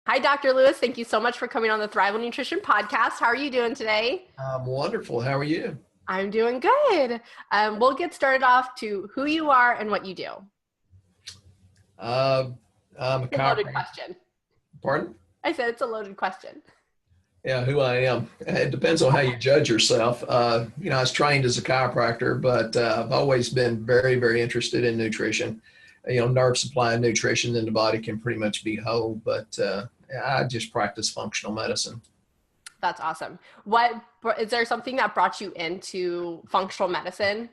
Hi, Dr. Lewis. Thank you so much for coming on the Thrive on Nutrition podcast. How are you doing today? I'm wonderful. How are you? I'm doing good. We'll get started off to who you are and what you do. Uh, I'm a It's a loaded chiropractor. question. Pardon? I said it's a loaded question. Yeah, who I am. It depends on how you judge yourself. I was trained as a chiropractor, but I've always been very, very interested in nutrition. Nerve supply and nutrition in the body can pretty much be whole, but I just practice functional medicine. That's awesome. What is there something that brought you into functional medicine?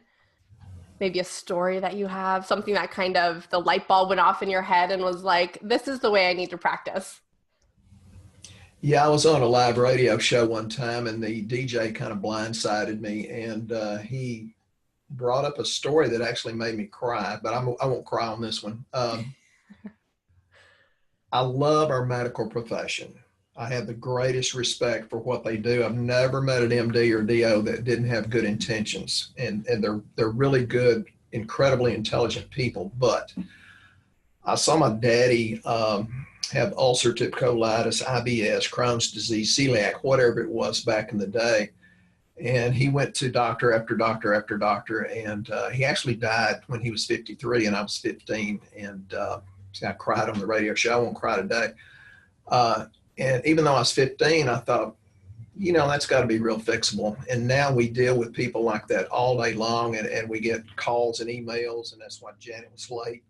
Maybe a story that you have, something that kind of the light bulb went off in your head and was like, this is the way I need to practice. Yeah, I was on a live radio show one time, and the DJ kind of blindsided me, and he brought up a story that actually made me cry, but I won't cry on this one. I love our medical profession. I have the greatest respect for what they do. I've never met an MD or DO that didn't have good intentions, and they're really good, incredibly intelligent people. But I saw my daddy have ulcerative colitis, IBS, Crohn's disease, celiac, whatever it was back in the day. And he went to doctor after doctor after doctor, and he actually died when he was 53 and I was 15. And I cried on the radio show. I won't cry today. And even though I was 15, I thought, that's got to be real fixable. And now we deal with people like that all day long, and we get calls and emails. And that's why Janet was late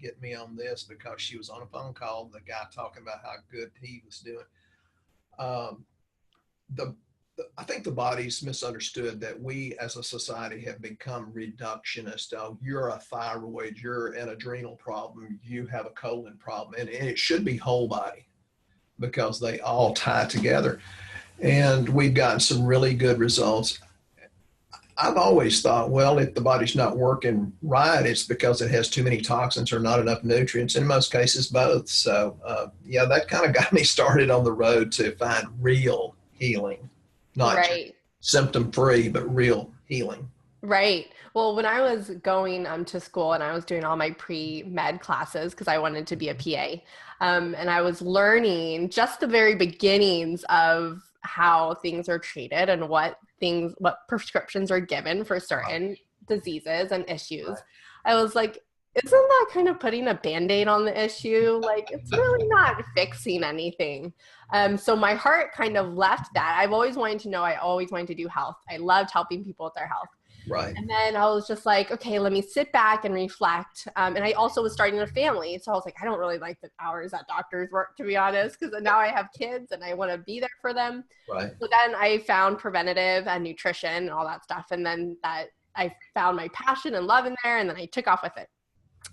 getting me on this, because she was on a phone call, the guy talking about how good he was doing. I think the body's misunderstood that we as a society have become reductionist. Oh, you're a thyroid, you're an adrenal problem, you have a colon problem, and it should be whole body, because they all tie together. And we've gotten some really good results. I've always thought, well, if the body's not working right, it's because it has too many toxins or not enough nutrients. In most cases, both. So, that kind of got me started on the road to find real healing, not just Right. symptom-free, but real healing. Right. Well, when I was going to school and I was doing all my pre-med classes because I wanted to be a PA, and I was learning just the very beginnings of how things are treated and what prescriptions are given for certain diseases and issues. Right. I was like, isn't that kind of putting a Band-Aid on the issue? Like, it's really not fixing anything. So my heart kind of left that. I've always wanted to know, I always wanted to do health. I loved helping people with their health. Right. And then I was just like, okay, let me sit back and reflect. And I also was starting a family. So I was like, I don't really like the hours that doctors work, to be honest, because now I have kids and I want to be there for them. Right. So then I found preventative and nutrition and all that stuff. And then I found my passion and love in there, and then I took off with it.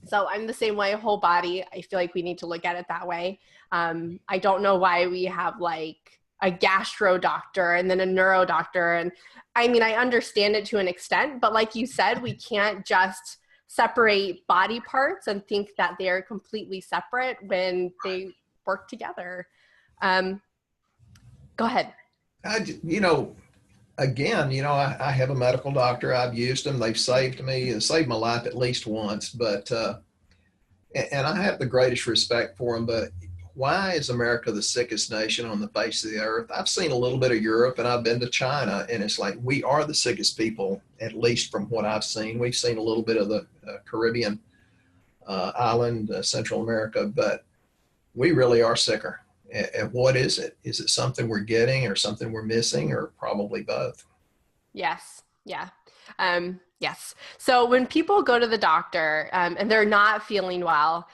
So I'm the same way, whole body. I feel like we need to look at it that way. I don't know why we have like a gastro doctor and then a neuro doctor. And I mean, I understand it to an extent, but like you said, we can't just separate body parts and think that they're completely separate when they work together. Go ahead. I have a medical doctor. I've used them. They've saved me and saved my life at least once, and I have the greatest respect for them. But why is America the sickest nation on the face of the earth? I've seen a little bit of Europe, and I've been to China, and it's like, we are the sickest people, at least from what I've seen. We've seen a little bit of the Caribbean island, Central America, but we really are sicker. And what is it? Is it something we're getting or something we're missing, or probably both? Yes. Yeah. Yes. So when people go to the doctor and they're not feeling well,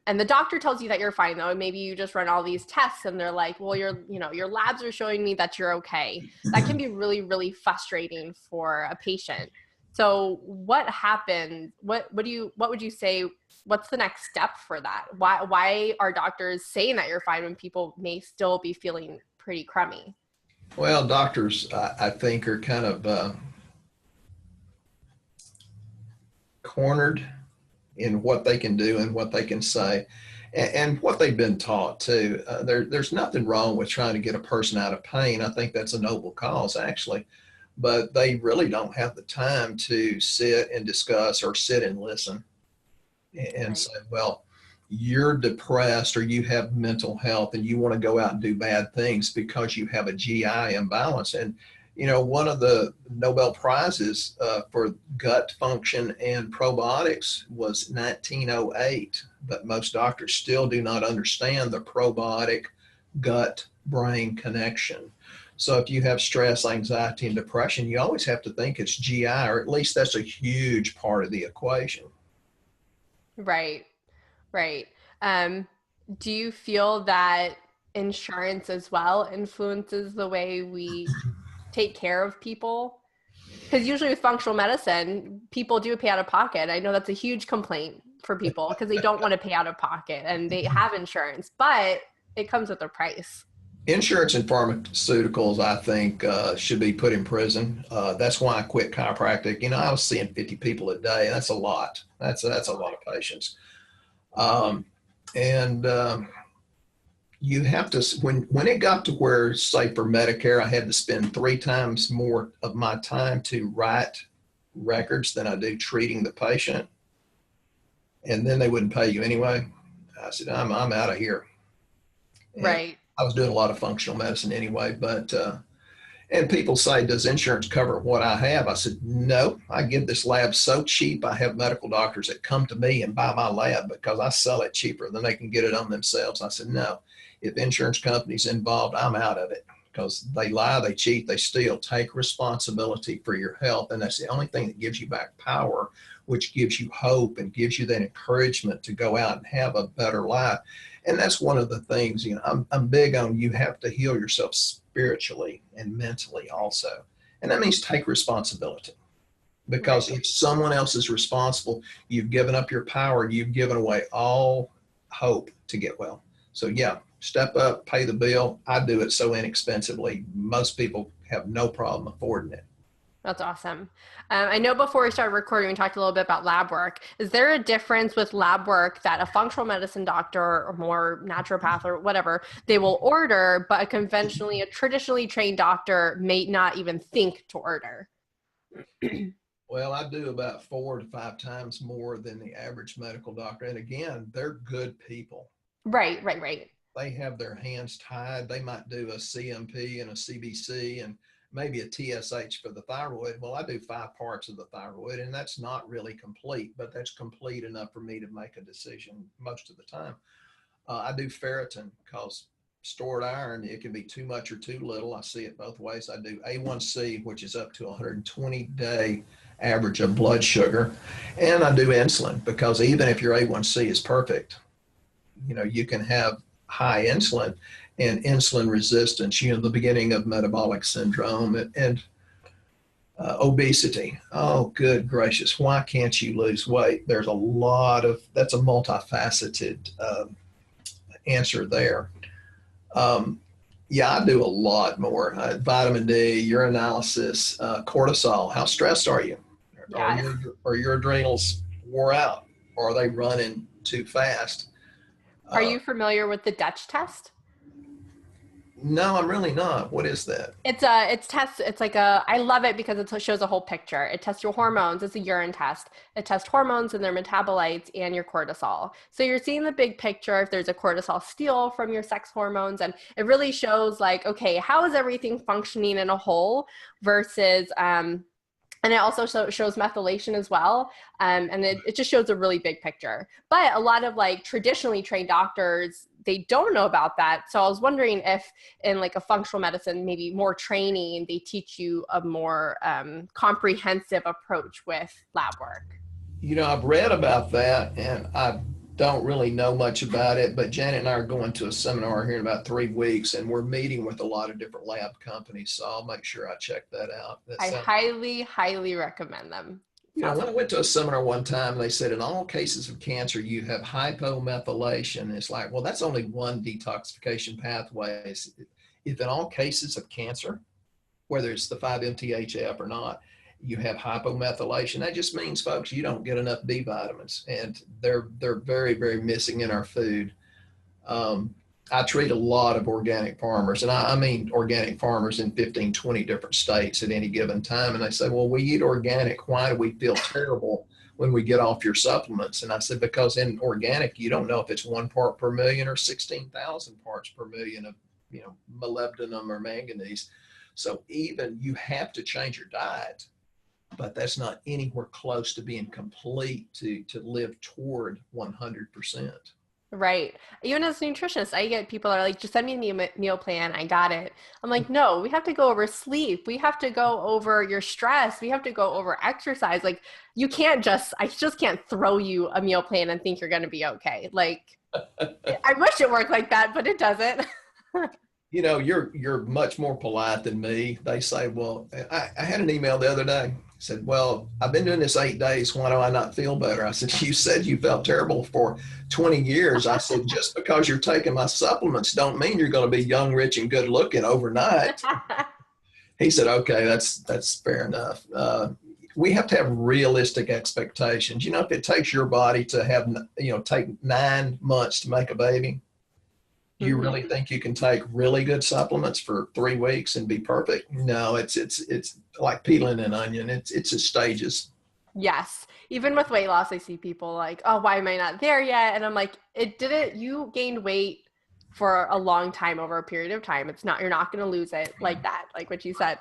and the doctor tells you that you're fine, though, maybe you just run all these tests and they're like, well, your labs are showing me that you're okay. That can be really, really frustrating for a patient. So what happens? What would you say? What's the next step for that? Why are doctors saying that you're fine when people may still be feeling pretty crummy? Well, doctors, I think, are kind of cornered in what they can do and what they can say, and what they've been taught too. There's nothing wrong with trying to get a person out of pain. I think that's a noble cause, actually, but they really don't have the time to sit and discuss or sit and listen and Right. say, well, you're depressed or you have mental health and you want to go out and do bad things because you have a GI imbalance. And, you know, one of the Nobel Prizes for gut function and probiotics was 1908, but most doctors still do not understand the probiotic gut brain connection. So if you have stress, anxiety, and depression, you always have to think it's GI, or at least that's a huge part of the equation. Right. Right. Um, do you feel that insurance as well influences the way we take care of people? Because usually with functional medicine, people do pay out of pocket. I know that's a huge complaint for people because they don't want to pay out of pocket and they have insurance, but it comes with a price. Insurance and pharmaceuticals, I think, should be put in prison. That's why I quit chiropractic. You know, I was seeing 50 people a day. That's a lot. That's a lot of patients. Um, and you have to, when it got to where, say, for Medicare, I had to spend 3 times more of my time to write records than I do treating the patient, and then they wouldn't pay you anyway. I said, I'm out of here. And Right. I was doing a lot of functional medicine anyway, but and people say, does insurance cover what I have? I said, no, I give this lab so cheap. I have medical doctors that come to me and buy my lab because I sell it cheaper than they can get it on themselves. I said, no, if insurance company's involved, I'm out of it because they lie, they cheat, they steal. Take responsibility for your health. And that's the only thing that gives you back power, which gives you hope and gives you that encouragement to go out and have a better life. And that's one of the things, you know, I'm big on, you have to heal yourself spiritually and mentally also. And that means take responsibility, because Right. if someone else is responsible, you've given up your power, you've given away all hope to get well. So yeah, step up, pay the bill. I do it so inexpensively. Most people have no problem affording it. That's awesome. I know before we started recording, we talked a little bit about lab work. Is there a difference with lab work that a functional medicine doctor or more naturopath or whatever, they will order, but a traditionally trained doctor may not even think to order? Well, I do about 4 to 5 times more than the average medical doctor. And again, they're good people. Right, right, right. They have their hands tied. They might do a CMP and a CBC and maybe a TSH for the thyroid. Well, I do 5 parts of the thyroid, and that's not really complete, but that's complete enough for me to make a decision most of the time. I do ferritin because stored iron, it can be too much or too little. I see it both ways. I do A1C, which is up to 120-day average of blood sugar, and I do insulin because even if your A1C is perfect, you know, you can have high insulin and insulin resistance, you know, the beginning of metabolic syndrome and obesity. Oh, good gracious. Why can't you lose weight? There's a lot of, that's a multifaceted answer there. Um, yeah, I do a lot more. Vitamin D, urinalysis, cortisol. How stressed are you? Yes. Are your adrenals wore out? Or are they running too fast? Are Uh, you familiar with the Dutch test? no, I'm really not. What is that? It's tests. It's like a, I love it because it shows a whole picture. It tests your hormones. It's a urine test. It tests hormones and their metabolites and your cortisol. So you're seeing the big picture if there's a cortisol steal from your sex hormones. And it really shows like, okay, how is everything functioning in a whole versus, and it also shows methylation as well. And it just shows a really big picture. But a lot of like traditionally trained doctors, they don't know about that. So I was wondering if in like a functional medicine, maybe more training, they teach you a more comprehensive approach with lab work. You know, I've read about that and I don't really know much about it, but Janet and I are going to a seminar here in about 3 weeks and we're meeting with a lot of different lab companies. So I'll make sure I check that out. I highly, highly recommend them. You know, Sounds when I went to a seminar one time, they said in all cases of cancer, you have hypomethylation. It's like, well, that's only one detoxification pathway. If in all cases of cancer, whether it's the 5-MTHF or not, you have hypomethylation. That just means, folks, you don't get enough B vitamins, and they're very, very missing in our food. Um, I treat a lot of organic farmers, and I mean organic farmers in 15, 20 different states at any given time. And they say, well, we eat organic. Why do we feel terrible when we get off your supplements. And I said, because in organic, you don't know if it's 1 part per million or 16,000 parts per million of, molybdenum or manganese. So even you have to change your diet, but that's not anywhere close to being complete to live toward 100%. Right. Even as a nutritionist, I get people are like, just send me a meal plan. I got it. I'm like, no, we have to go over sleep. We have to go over your stress. We have to go over exercise. Like I just can't throw you a meal plan and think you're going to be okay. Like, I wish it worked like that, but it doesn't. You're much more polite than me. They say, well, I had an email the other day. Said, well, I've been doing this 8 days. Why do I not feel better? I said, you said you felt terrible for 20 years. I said, just because you're taking my supplements don't mean you're going to be young, rich, and good looking overnight. He said, okay, that's fair enough. We have to have realistic expectations. If it takes your body to have, take 9 months to make a baby, do you really think you can take really good supplements for 3 weeks and be perfect? No, it's like peeling an onion. It's in stages. Yes. Even with weight loss, I see people like, oh, why am I not there yet? And I'm like, you gained weight for a long time over a period of time. You're not going to lose it like that, like what you said.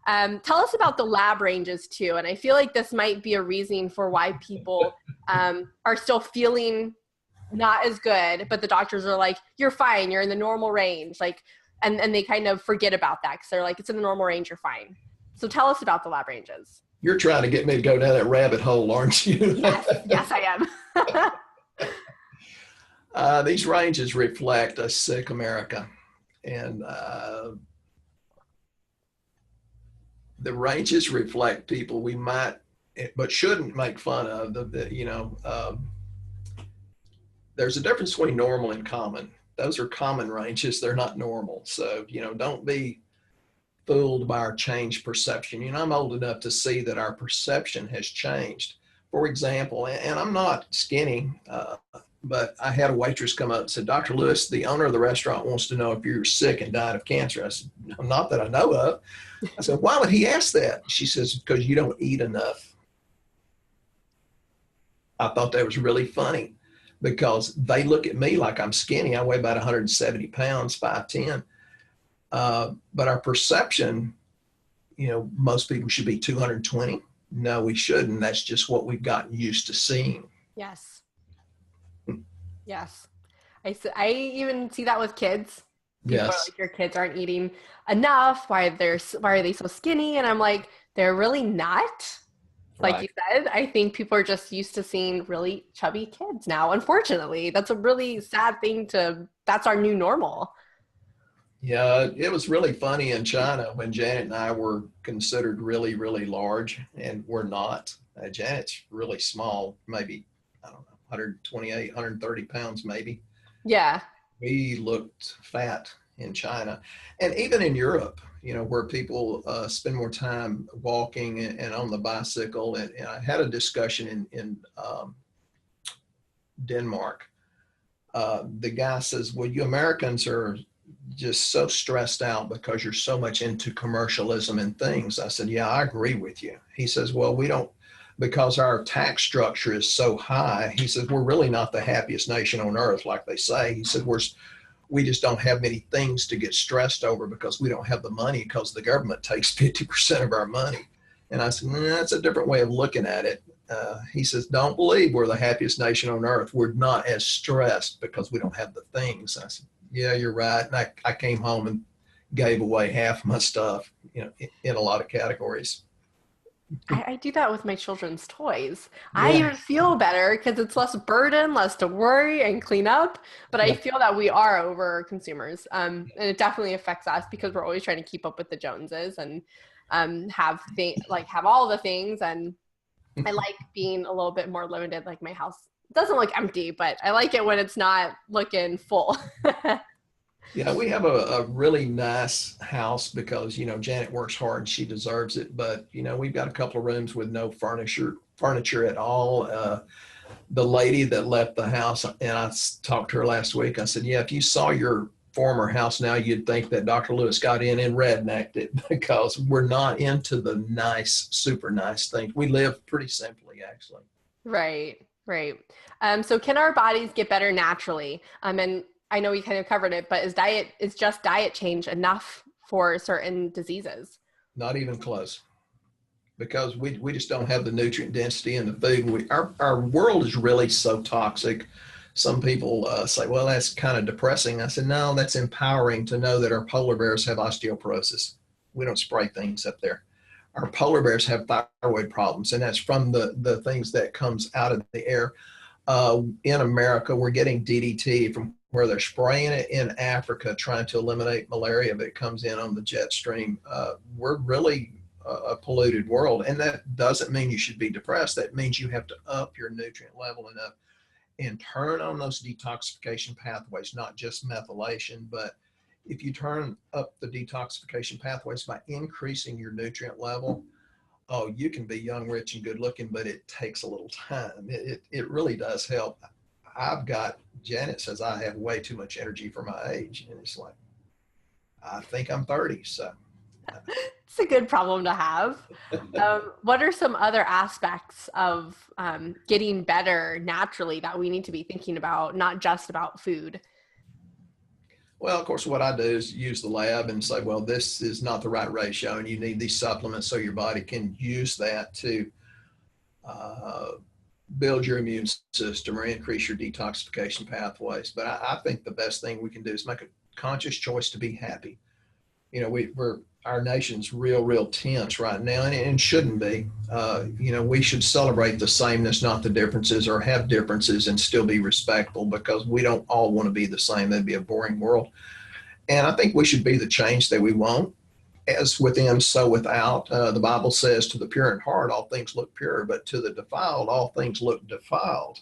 Tell us about the lab ranges too. And I feel like this might be a reason for why people are still feeling not as good, but the doctors are like, you're fine, you're in the normal range. Like, and they kind of forget about that because they're like, it's in the normal range, you're fine. So tell us about the lab ranges. You're trying to get me to go down that rabbit hole, aren't you? Yes, I am. These ranges reflect a sick America. And the ranges reflect people we might, but shouldn't make fun of. There's a difference between normal and common. Those are common ranges. They're not normal. So, don't be fooled by our changed perception. I'm old enough to see that our perception has changed. For example, and I'm not skinny, but I had a waitress come up and said, Dr. Lewis, the owner of the restaurant wants to know if you're sick and died of cancer. I said, not that I know of. I said, why would he ask that? She says, because you don't eat enough. I thought that was really funny, because they look at me like I'm skinny. I weigh about 170 pounds, 5'10". But our perception, most people should be 220. No, we shouldn't. That's just what we've gotten used to seeing. Yes. Yes. I even see that with kids. People are like, your kids aren't eating enough. Why are they so skinny? And I'm like, they're really not. Like right. You said, I think people are just used to seeing really chubby kids now. Unfortunately, that's a really sad thing that's our new normal. Yeah, it was really funny in China when Janet and I were considered really, really large, and we're not. Janet's really small, maybe, I don't know, 128, 130 pounds maybe. Yeah. We looked fat in China. And even in Europe, where people spend more time walking and on the bicycle. And I had a discussion in Denmark. The guy says, well, you Americans are just so stressed out because you're so much into commercialism and things. I said, yeah, I agree with you. He says, well, we don't, because our tax structure is so high. He says, we're really not the happiest nation on earth, like they say. He said, we just don't have many things to get stressed over because we don't have the money, because the government takes 50% of our money. And I said, that's a different way of looking at it. He says, don't believe we're the happiest nation on earth. We're not as stressed because we don't have the things. I said, yeah, you're right. And I came home and gave away half my stuff, in a lot of categories. I do that with my children's toys. Yeah. I even feel better because it's less burden, less to worry and clean up. But I feel that we are over consumers. And it definitely affects us because we're always trying to keep up with the Joneses and have all the things. And I like being a little bit more limited. Like my house doesn't look empty, but I like it when it's not looking full. Yeah, we have a really nice house because, Janet works hard and she deserves it. But, we've got a couple of rooms with no furniture at all. The lady that left the house, and I talked to her last week, I said, yeah, if you saw your former house now, you'd think that Dr. Lewis got in and rednecked it, because we're not into the nice, super nice things. We live pretty simply, actually. Right, right. So can our bodies get better naturally? And I know we kind of covered it, but is just diet change enough for certain diseases? Not even close, because we just don't have the nutrient density in the food. Our world is really so toxic. Some people say, well, that's kind of depressing. I said, no, that's empowering to know that our polar bears have osteoporosis. We don't spray things up there. Our polar bears have thyroid problems, and that's from the things that comes out of the air. In America, we're getting DDT from where they're spraying it in Africa, trying to eliminate malaria that comes in on the jet stream. We're really a polluted world, and that doesn't mean you should be depressed. That means you have to up your nutrient level enough and turn on those detoxification pathways, not just methylation, but if you turn up the detoxification pathways by increasing your nutrient level, oh, you can be young, rich, and good looking, but it takes a little time. It really does help. Janet says I have way too much energy for my age. And it's like, I think I'm 30. So It's a good problem to have. What are some other aspects of getting better naturally that we need to be thinking about, not just about food? well, of course, what I do is use the lab and say, well, this is not the right ratio, and you need these supplements so your body can use that to uh, build your immune system or increase your detoxification pathways. But I think the best thing we can do is make a conscious choice to be happy. You know, we're our nation's real tense right now, and it shouldn't be. You know, we should celebrate the sameness, not the differences, or have differences and still be respectful, because we don't all want to be the same. That'd be a boring world. And I think we should be the change that we want. As within, so without. The Bible says, to the pure in heart, all things look pure, but to the defiled, all things look defiled.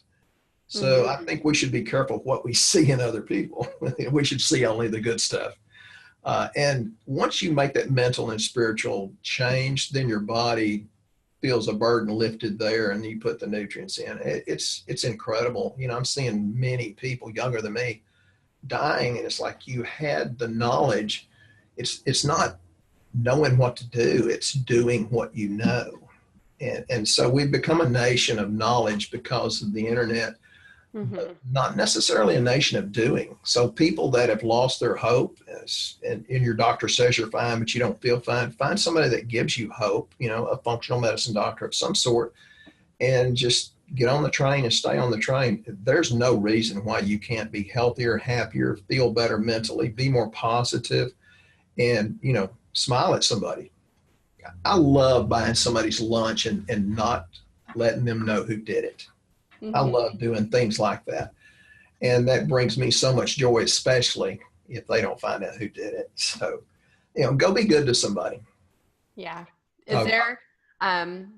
So Mm-hmm. I think we should be careful what we see in other people. We should see only the good stuff. And once you make that mental and spiritual change, then your body feels a burden lifted there, and you put the nutrients in. It's incredible. You know, I'm seeing many people younger than me dying, and it's like, you had the knowledge. It's not knowing what to do, it's doing what you know. And so we've become a nation of knowledge because of the internet, Mm-hmm. but not necessarily a nation of doing. So people that have lost their hope, and your doctor says you're fine, but you don't feel fine, find somebody that gives you hope, you know, a functional medicine doctor of some sort, and just get on the train and stay on the train. There's no reason why you can't be healthier, happier, feel better mentally, be more positive, and, you know, smile at somebody. I love buying somebody's lunch and not letting them know who did it. I Mm-hmm. love doing things like that. And that brings me so much joy, especially if they don't find out who did it. So, you know, go be good to somebody. Yeah. Is Uh, there,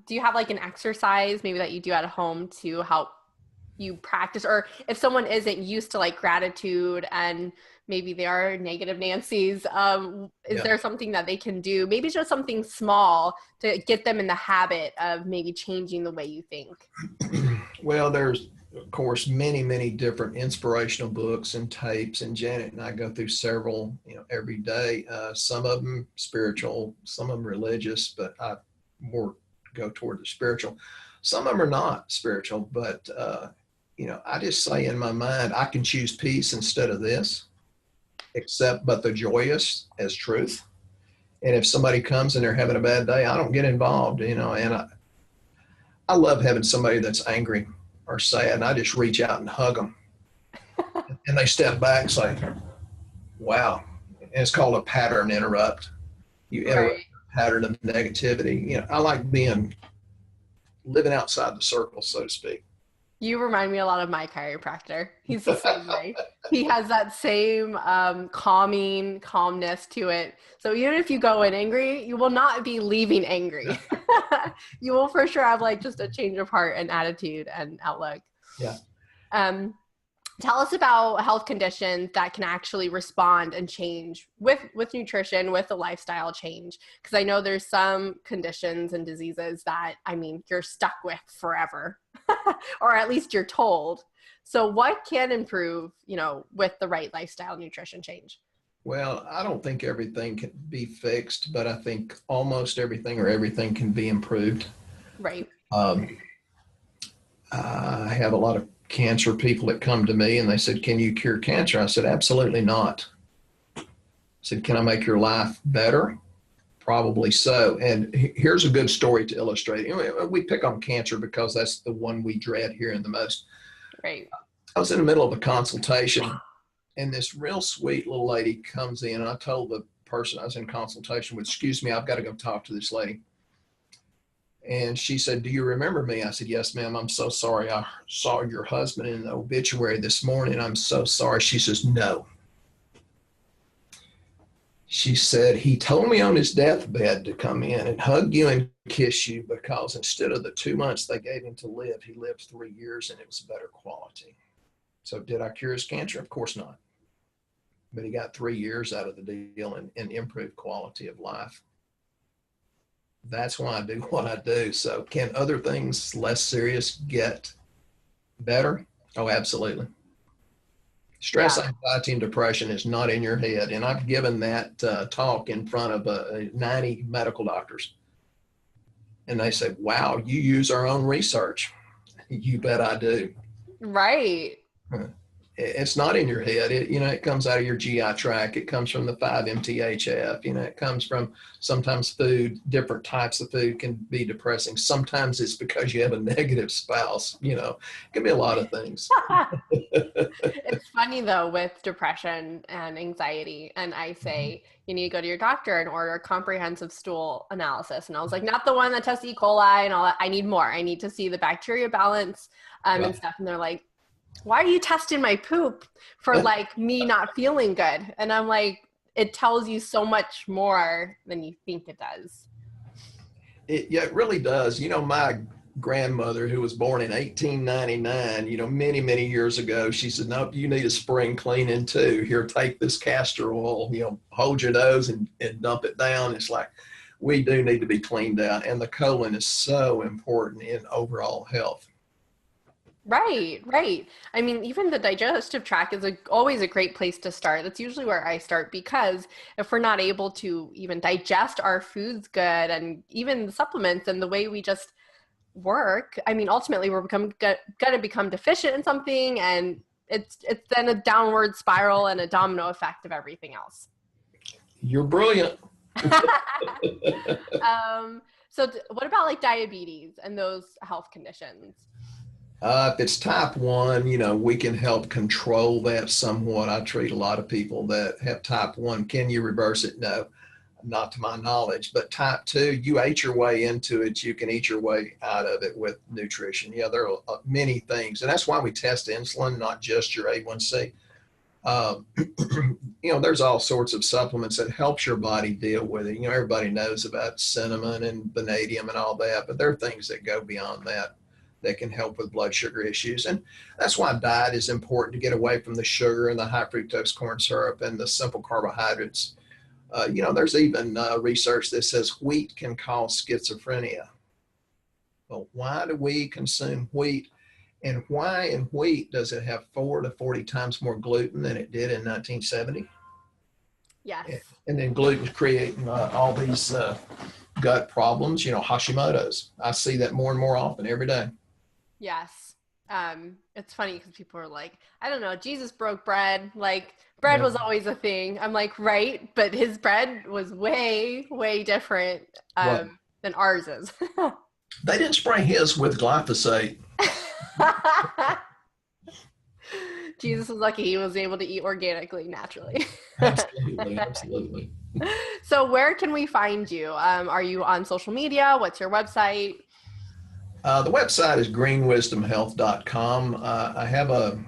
do you have like an exercise maybe that you do at home to help you practice, or if someone isn't used to like gratitude and maybe they are negative Nancy's, is yeah. there something that they can do, maybe just something small to get them in the habit of maybe changing the way you think? Well, there's, of course, many different inspirational books and tapes, and Janet and I go through several, you know, every day. Some of them spiritual, some of them religious, but I more go toward the spiritual. Some of them are not spiritual, but you know, I just say in my mind, I can choose peace instead of this, accept but the joyous as truth. And if somebody comes and they're having a bad day, I don't get involved, you know. And I love having somebody that's angry or sad, and I just reach out and hug them, and they step back and say, wow. And it's called a pattern interrupt. You interrupt Right. a pattern of negativity. You know, I like living outside the circle, so to speak. You remind me a lot of my chiropractor. He's the same way. He has that same calming calmness to it. So even if you go in angry, you will not be leaving angry. You will for sure have like just a change of heart and attitude and outlook. Yeah. Um, Tell us about health conditions that can actually respond and change with nutrition, with a lifestyle change. Because I know there's some conditions and diseases that, I mean, you're stuck with forever, or at least you're told. So what can improve, you know, with the right lifestyle nutrition change? Well, I don't think everything can be fixed, but I think almost everything or everything can be improved. Right. Um, I have a lot of cancer people that come to me and they said, can you cure cancer? I said, absolutely not. I said, can I make your life better? Probably so. And here's a good story to illustrate. We pick on cancer because that's the one we dread hearing the most. Right. I was in the middle of a consultation and this real sweet little lady comes in, and I told the person I was in consultation with, excuse me, I've got to go talk to this lady. And she said, do you remember me? I said, yes, ma'am. I'm so sorry. I saw your husband in the obituary this morning. I'm so sorry. She says, no. She said, he told me on his deathbed to come in and hug you and kiss you because instead of the 2 months they gave him to live, he lived 3 years and it was better quality. So did I cure his cancer? Of course not. But he got 3 years out of the deal and improved quality of life. That's why I do what I do. So can other things less serious get better? Oh, absolutely. Stress, anxiety, and depression is not in your head. And I've given that talk in front of 90 medical doctors. And they say, wow, you use our own research. You bet I do. Right. It's not in your head. It comes out of your GI tract. It comes from the 5-MTHF. It comes from sometimes food. Different types of food can be depressing. Sometimes it's because you have a negative spouse. It can be a lot of things. It's funny though with depression and anxiety, and I say you need to go to your doctor and order a comprehensive stool analysis, and I was like, not the one that tests E. coli and all that. I need more. I need to see the bacteria balance and stuff. And they're like, why are you testing my poop for like me not feeling good? And I'm like, it tells you so much more than you think it does. It really does. My grandmother, who was born in 1899, many, many years ago, she said, nope, you need a spring cleaning too. Here, take this castor oil, hold your nose and dump it down. It's like, we do need to be cleaned out. And the colon is so important in overall health. Right. I mean, even the digestive tract is always a great place to start. That's usually where I start, because if we're not able to even digest our foods good, and even the supplements and the way we just work, I mean, ultimately we're going to become deficient in something, and it's then a downward spiral and a domino effect of everything else. You're brilliant. So what about like diabetes and those health conditions? If it's type 1, we can help control that somewhat. I treat a lot of people that have type 1. Can you reverse it? No, not to my knowledge. But type 2, you ate your way into it. You can eat your way out of it with nutrition. Yeah, there are many things. And that's why we test insulin, not just your A1C. There's all sorts of supplements that helps your body deal with it. Everybody knows about cinnamon and vanadium and all that, but there are things that go beyond that can help with blood sugar issues. And that's why diet is important, to get away from the sugar and the high fructose corn syrup and the simple carbohydrates. There's even research that says wheat can cause schizophrenia. Well, why do we consume wheat? And why in wheat does it have 4 to 40 times more gluten than it did in 1970? Yes. And then gluten's creating all these gut problems, Hashimoto's. I see that more and more often every day. Yes. It's funny because people are like, I don't know, Jesus broke bread. Like, bread was always a thing. I'm like, right, but his bread was way, way different than ours is. They didn't spray his with glyphosate. Jesus was lucky he was able to eat organically, naturally. Absolutely. So where can we find you? Are you on social media? What's your website? The website is greenwisdomhealth.com. I have a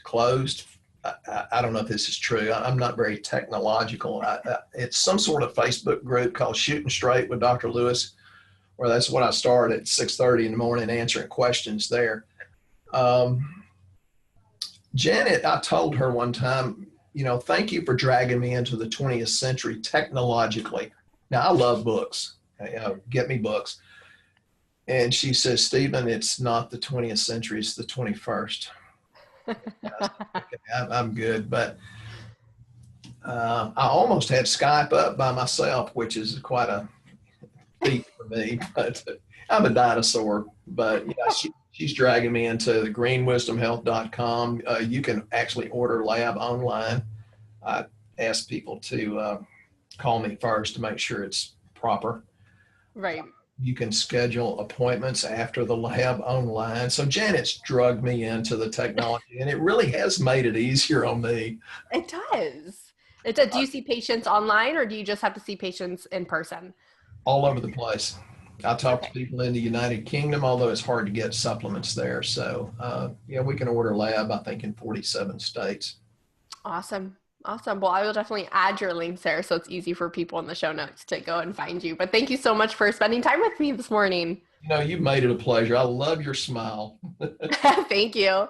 closed, I don't know if this is true. I'm not very technological. It's some sort of Facebook group called Shooting Straight with Dr. Lewis, where that's what I start at 6:30 in the morning answering questions there. Janet, I told her one time, thank you for dragging me into the 20th century technologically. Now, I love books. Get me books. And she says, Stephen, it's not the 20th century, it's the 21st. Okay, I'm good. But I almost had Skype up by myself, which is quite a feat for me. But I'm a dinosaur. But she She's dragging me into the greenwisdomhealth.com. You can actually order lab online. I ask people to call me first to make sure it's proper. Right. You can schedule appointments after the lab online. So Janet's drugged me into the technology, and it really has made it easier on me. It does. It does. Do you see patients online, or do you just have to see patients in person? All over the place. I talk to Okay. people in the United Kingdom, although it's hard to get supplements there. So, yeah, we can order lab, I think, in 47 states. Awesome. Awesome. Well, I will definitely add your links there so it's easy for people in the show notes to go and find you. But thank you so much for spending time with me this morning. You know, you've made it a pleasure. I love your smile. Thank you.